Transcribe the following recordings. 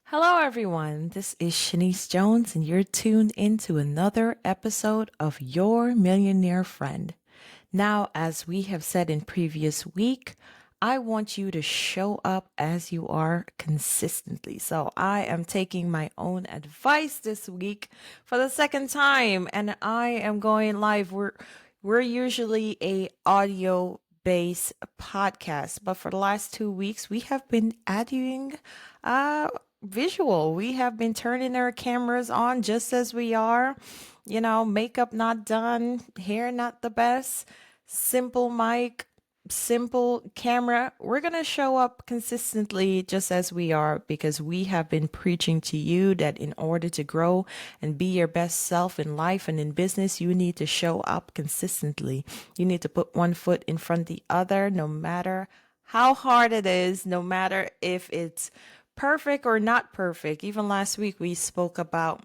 Hello, everyone. This is Shanice Jones, and you're tuned into another episode of Your Millionaire Friend. Now, as we have said in previous week, I want you to show up as you are consistently. So I am taking my own advice this week for the second time, and I am going live. We're usually a audio based podcast, but for the last 2 weeks, we have been adding uh visual. We have been turning our cameras on just as we are, makeup not done, hair not the best, simple mic, simple camera. We're going to show up consistently just as we are because we have been preaching to you that in order to grow and be your best self in life and in business, you need to show up consistently. You need to put one foot in front of the other, no matter how hard it is, no matter if it's perfect or not perfect. Even last week, we spoke about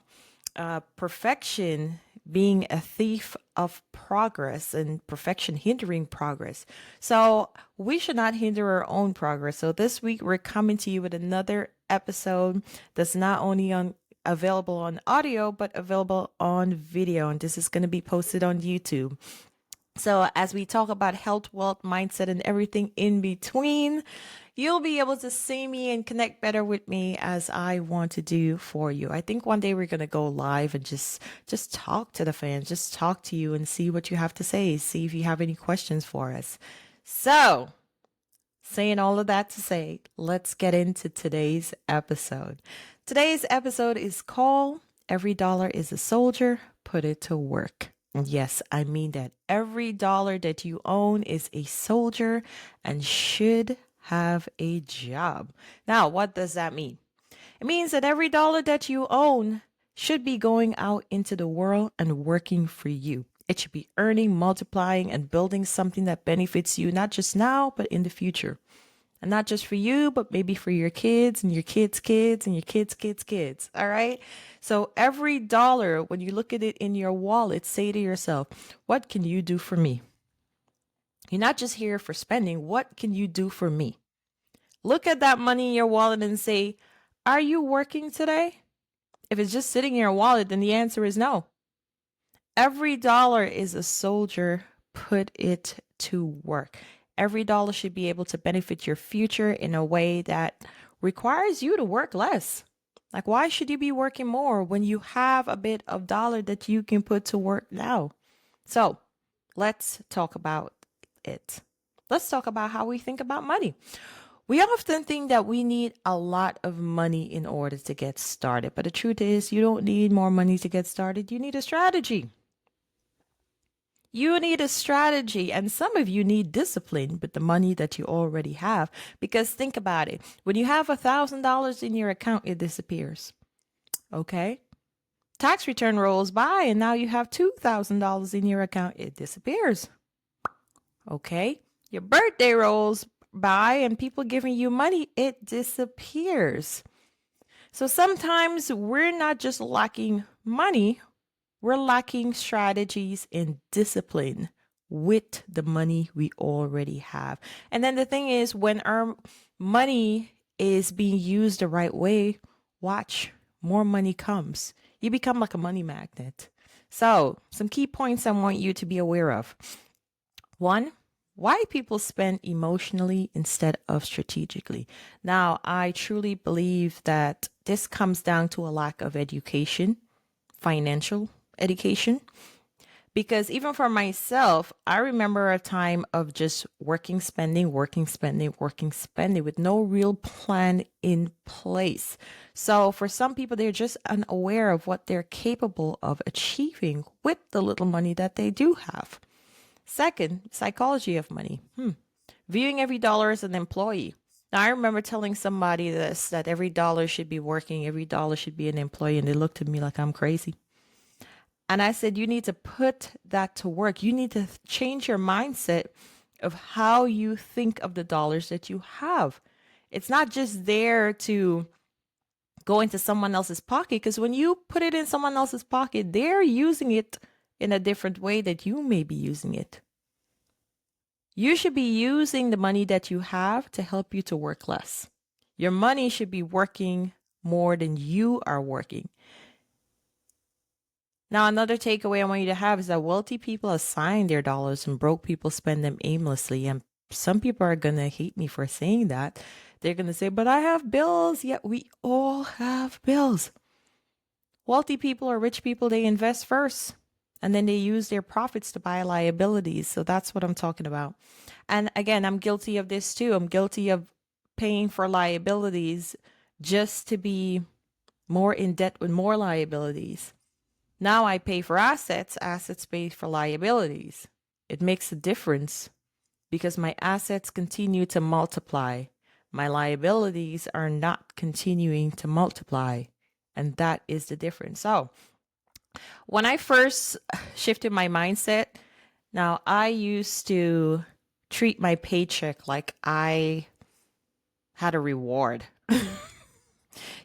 perfection being a thief of progress and perfection hindering progress. So we should not hinder our own progress. So this week, we're coming to you with another episode that's not only on available on audio but available on video, and this is going to be posted on YouTube. So, as we talk about health, wealth, mindset, and everything in between, you'll be able to see me and connect better with me as I want to do for you. I think one day we're going to go live and just talk to the fans, just talk to you and see what you have to say, see if you have any questions for us. So, saying all of that to say, let's get into today's episode. Today's episode is called Every Dollar is a Soldier, Put It to Work. Yes, I mean that every dollar that you own is a soldier and should have a job. Now, what does that mean? It means that every dollar that you own should be going out into the world and working for you. It should be earning, multiplying, and building something that benefits you, not just now, but in the future. And not just for you, but maybe for your kids and your kids' kids and your kids' kids' kids. All right. So every dollar, when you look at it in your wallet, say to yourself, what can you do for me? You're not just here for spending. What can you do for me? Look at that money in your wallet and say, are you working today? If it's just sitting in your wallet, then the answer is no. Every dollar is a soldier. Put it to work. Every dollar should be able to benefit your future in a way that requires you to work less. Like, why should you be working more when you have a bit of dollar that you can put to work now? So let's talk about it. Let's talk about how we think about money. We often think that we need a lot of money in order to get started, but the truth is, you don't need more money to get started. You need a strategy. You need a strategy, and some of you need discipline with the money that you already have. Because think about it, when you have $1,000 in your account, it disappears. Okay? Tax return rolls by, and now you have $2,000 in your account, it disappears. Okay? Your birthday rolls by, and people giving you money, it disappears. So sometimes we're not just lacking money, we're lacking strategies and discipline with the money we already have. And then the thing is, when our money is being used the right way, watch, more money comes. You become like a money magnet. So, some key points I want you to be aware of. One, why people spend emotionally instead of strategically. Now, I truly believe that this comes down to a lack of education, financial education, because even for myself, I remember a time of just working, spending, working, spending, working, spending with no real plan in place. So for some people, they're just unaware of what they're capable of achieving with the little money that they do have. Second, psychology of money. Viewing every dollar as an employee. Now, I remember telling somebody this, that every dollar should be working, every dollar should be an employee, and they looked at me like I'm crazy. And I said, you need to put that to work. You need to change your mindset of how you think of the dollars that you have. It's not just there to go into someone else's pocket, because when you put it in someone else's pocket, they're using it in a different way that you may be using it. You should be using the money that you have to help you to work less. Your money should be working more than you are working. Now, another takeaway I want you to have is that wealthy people assign their dollars and broke people spend them aimlessly. And some people are going to hate me for saying that. They're going to say, but I have bills. Yeah, we all have bills. Wealthy people or rich people, they invest first and then they use their profits to buy liabilities. So that's what I'm talking about. And again, I'm guilty of this too. I'm guilty of paying for liabilities just to be more in debt with more liabilities. Now I pay for assets, assets pay for liabilities. It makes a difference because my assets continue to multiply. My liabilities are not continuing to multiply. And that is the difference. So, when I first shifted my mindset, now I used to treat my paycheck like I had a reward.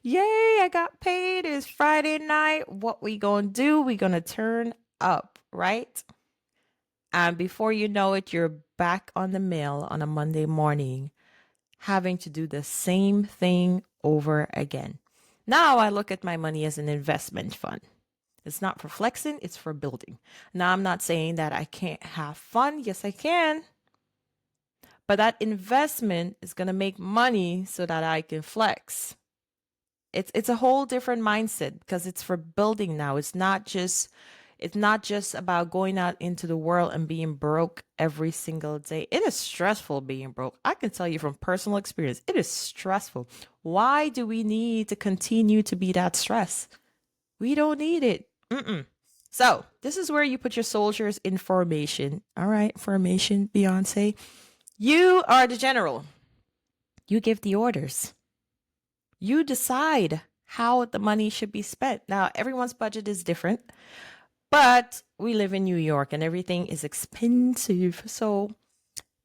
Yay, I got paid. It's Friday night. What we gonna do? We gonna turn up, right? And before you know it, you're back on the mill on a Monday morning, having to do the same thing over again. Now I look at my money as an investment fund. It's not for flexing, it's for building. Now, I'm not saying that I can't have fun. Yes, I can. But that investment is going to make money so that I can flex. It's a whole different mindset because it's for building now. It's not just about going out into the world and being broke every single day. It is stressful being broke. I can tell you from personal experience, it is stressful. Why do we need to continue to be that stressed? We don't need it. Mm-mm. So this is where you put your soldiers in formation. All right, formation, Beyonce. You are the general. You give the orders. You decide how the money should be spent. Now, everyone's budget is different, but we live in New York and everything is expensive. So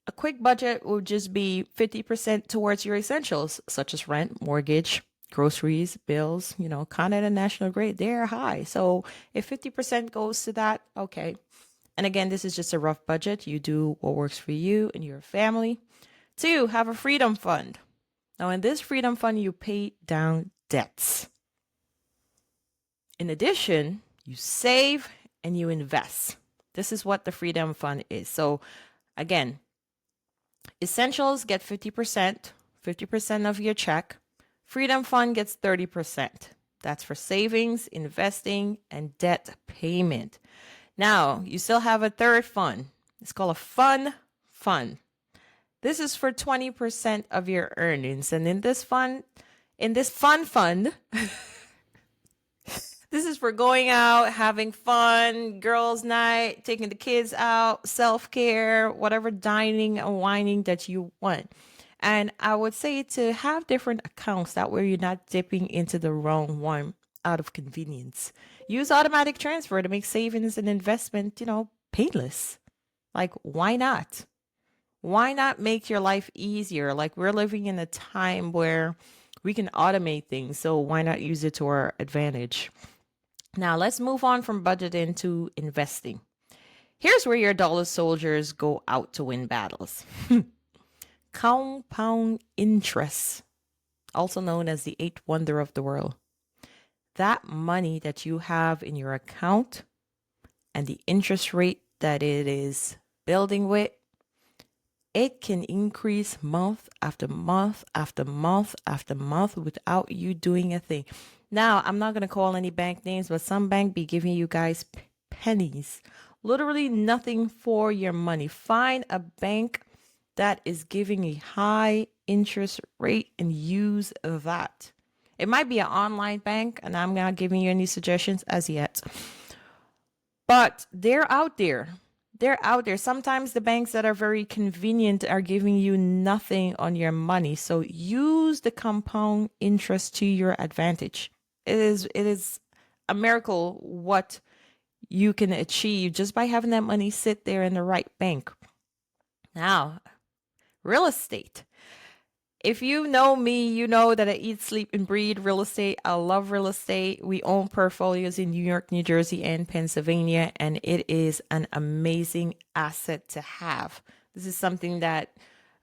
a quick budget will just be 50% towards your essentials, such as rent, mortgage, groceries, bills, Con Ed and National Grid, they're high. So if 50% goes to that, okay. And again, this is just a rough budget. You do what works for you and your family. 2, have a freedom fund. Now, in this freedom fund, you pay down debts. In addition, you save and you invest. This is what the freedom fund is. So again, essentials get 50%, 50% of your check. Freedom fund gets 30%. That's for savings, investing, and debt payment. Now, you still have a third fund. It's called a fun fund. This is for 20% of your earnings. And in this fun fund, this is for going out, having fun, girls' night, taking the kids out, self-care, whatever dining and whining that you want. And I would say to have different accounts, that way you're not dipping into the wrong one out of convenience. Use automatic transfer to make savings and investment, painless. Like, why not? Why not make your life easier? Like, we're living in a time where we can automate things. So why not use it to our advantage? Now, let's move on from budgeting to investing. Here's where your dollar soldiers go out to win battles. Compound interest, also known as the eighth wonder of the world. That money that you have in your account and the interest rate that it is building with, it can increase month after month after month after month without you doing a thing. Now, I'm not going to call any bank names, but some bank be giving you guys pennies, literally nothing for your money. Find a bank that is giving a high interest rate and use that. It might be an online bank, and I'm not giving you any suggestions as yet, but they're out there. They're out there. Sometimes the banks that are very convenient are giving you nothing on your money. So use the compound interest to your advantage. It is a miracle what you can achieve just by having that money sit there in the right bank. Now, real estate. If you know me, you know that I eat, sleep, and breathe real estate. I love real estate. We own portfolios in New York, New Jersey, and Pennsylvania, and it is an amazing asset to have. This is something that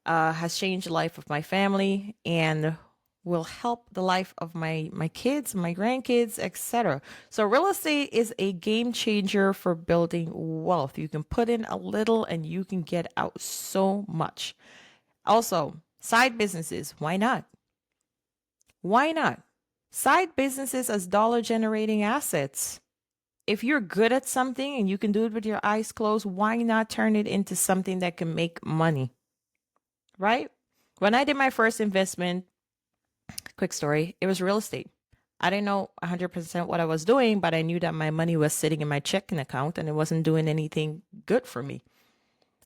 has changed the life of my family, and will help the life of my kids, my grandkids, etc. So real estate is a game changer for building wealth. You can put in a little and you can get out so much. Also, side businesses, why not? Why not? Side businesses as dollar generating assets. If you're good at something and you can do it with your eyes closed, why not turn it into something that can make money? Right? When I did my first investment, quick story, it was real estate. I didn't know 100% what I was doing, but I knew that my money was sitting in my checking account and it wasn't doing anything good for me.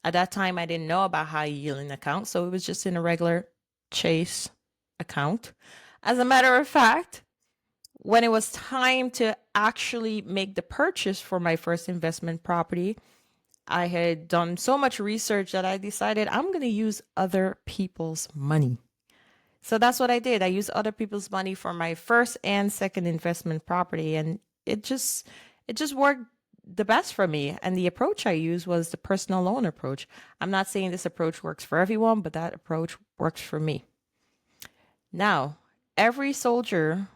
At that time, I didn't know about high yielding accounts, so it was just in a regular Chase account. As a matter of fact, when it was time to actually make the purchase for my first investment property, I had done so much research that I decided I'm going to use other people's money. So that's what I did. I used other people's money for my first and second investment property, and it just worked the best for me. And the approach I used was the personal loan approach. I'm not saying this approach works for everyone, but that approach works for me. Now, every soldier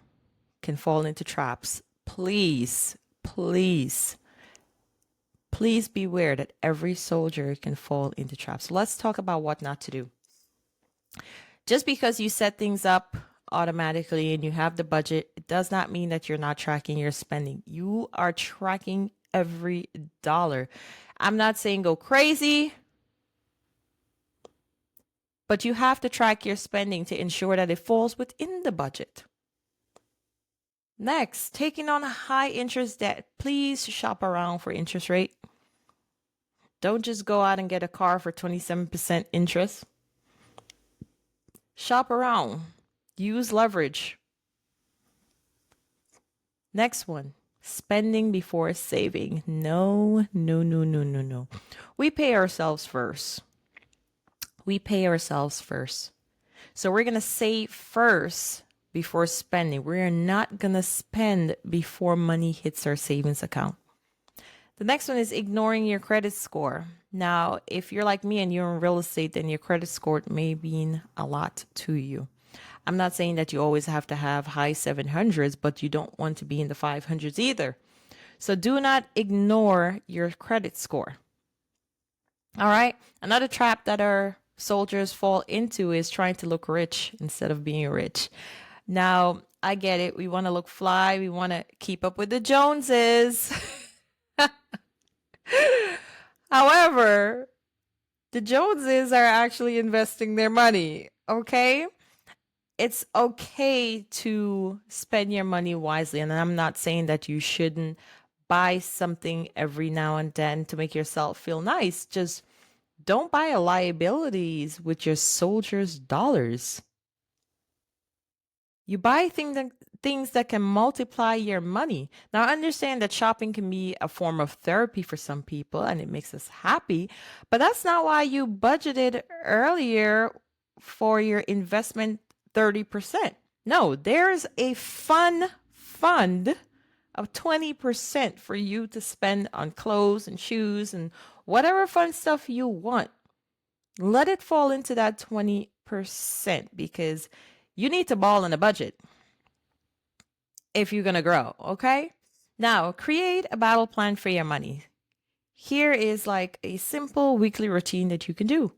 can fall into traps. Please, please, please beware that every soldier can fall into traps. Let's talk about what not to do. Just because you set things up automatically and you have the budget, it does not mean that you're not tracking your spending. You are tracking every dollar. I'm not saying go crazy, but you have to track your spending to ensure that it falls within the budget. Next, taking on a high interest debt. Please shop around for interest rate. Don't just go out and get a car for 27% interest. Shop around. Use leverage. Next one, spending before saving. No, no, no, no, no, no. We pay ourselves first. We pay ourselves first. So we're going to save first before spending. We're not going to spend before money hits our savings account. The next one is ignoring your credit score. Now, if you're like me and you're in real estate, then your credit score may mean a lot to you. I'm not saying that you always have to have high 700s, but you don't want to be in the 500s either. So do not ignore your credit score. All right. Another trap that our soldiers fall into is trying to look rich instead of being rich. Now, I get it. We want to look fly. We want to keep up with the Joneses. However, the Joneses are actually investing their money, okay? It's okay to spend your money wisely. And I'm not saying that you shouldn't buy something every now and then to make yourself feel nice. Just don't buy liabilities with your soldiers' dollars. You buy things that can multiply your money. Now, I understand that shopping can be a form of therapy for some people and it makes us happy, but that's not why you budgeted earlier for your investment 30%. No, there's a fun fund of 20% for you to spend on clothes and shoes and whatever fun stuff you want. Let it fall into that 20% because you need to ball in a budget if you're going to grow, okay? Now, create a battle plan for your money. Here is like a simple weekly routine that you can do.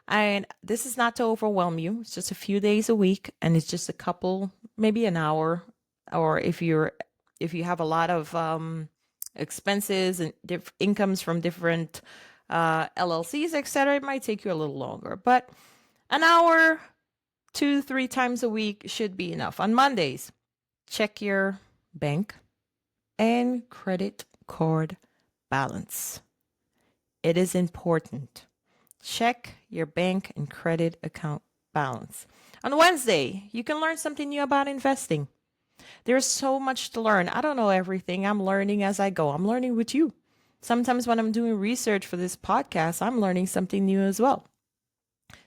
And this is not to overwhelm you. It's just a few days a week and it's just a couple, maybe an hour, or if you have a lot of expenses and incomes from different LLCs, etc., it might take you a little longer. But an hour, 2-3 times a week should be enough. On Mondays, check your bank and credit card balance. It is important. Check your bank and credit account balance. On Wednesday, you can learn something new about investing. There's so much to learn. I don't know everything. I'm learning as I go. I'm learning with you. Sometimes when I'm doing research for this podcast, I'm learning something new as well.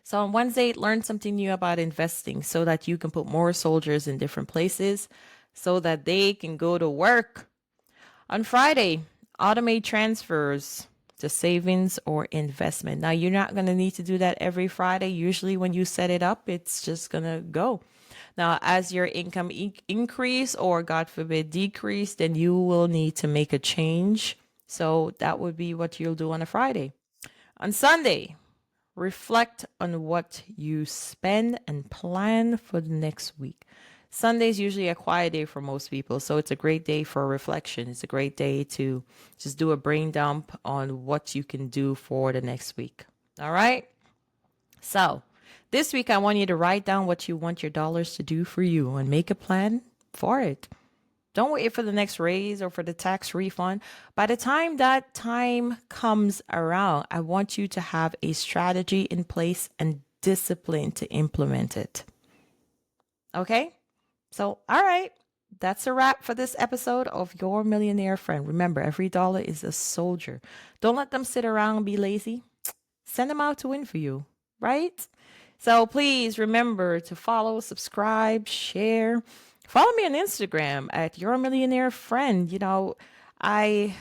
So on Wednesday, learn something new about investing so that you can put more soldiers in different places so that they can go to work. On Friday, automate transfers to savings or investment. Now, you're not going to need to do that every Friday. Usually when you set it up, it's just going to go. Now, as your income increase or God forbid decrease, then you will need to make a change. So that would be what you'll do on a Friday. On Sunday, reflect on what you spend and plan for the next week. Sunday is usually a quiet day for most people, so it's a great day for reflection. It's a great day to just do a brain dump on what you can do for the next week. All right? So, this week I want you to write down what you want your dollars to do for you and make a plan for it. Don't wait for the next raise or for the tax refund. By the time that time comes around, I want you to have a strategy in place and discipline to implement it. Okay? So, all right. That's a wrap for this episode of Your Millionaire Friend. Remember, every dollar is a soldier. Don't let them sit around and be lazy. Send them out to win for you, right? So please remember to follow, subscribe, share. Follow me on Instagram at Your Millionaire Friend. I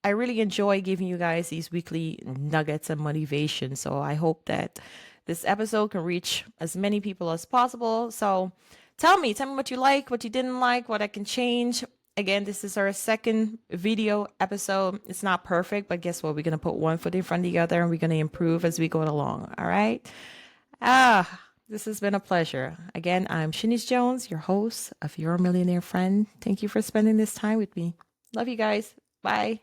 really enjoy giving you guys these weekly nuggets and motivation. So I hope that this episode can reach as many people as possible. So tell me what you like, what you didn't like, what I can change. Again, this is our second video episode. It's not perfect, but guess what? We're going to put one foot in front of the other and we're going to improve as we go along. All right. This has been a pleasure. Again, I'm Shanice Jones, your host of Your Millionaire Friend. Thank you for spending this time with me. Love you guys. Bye.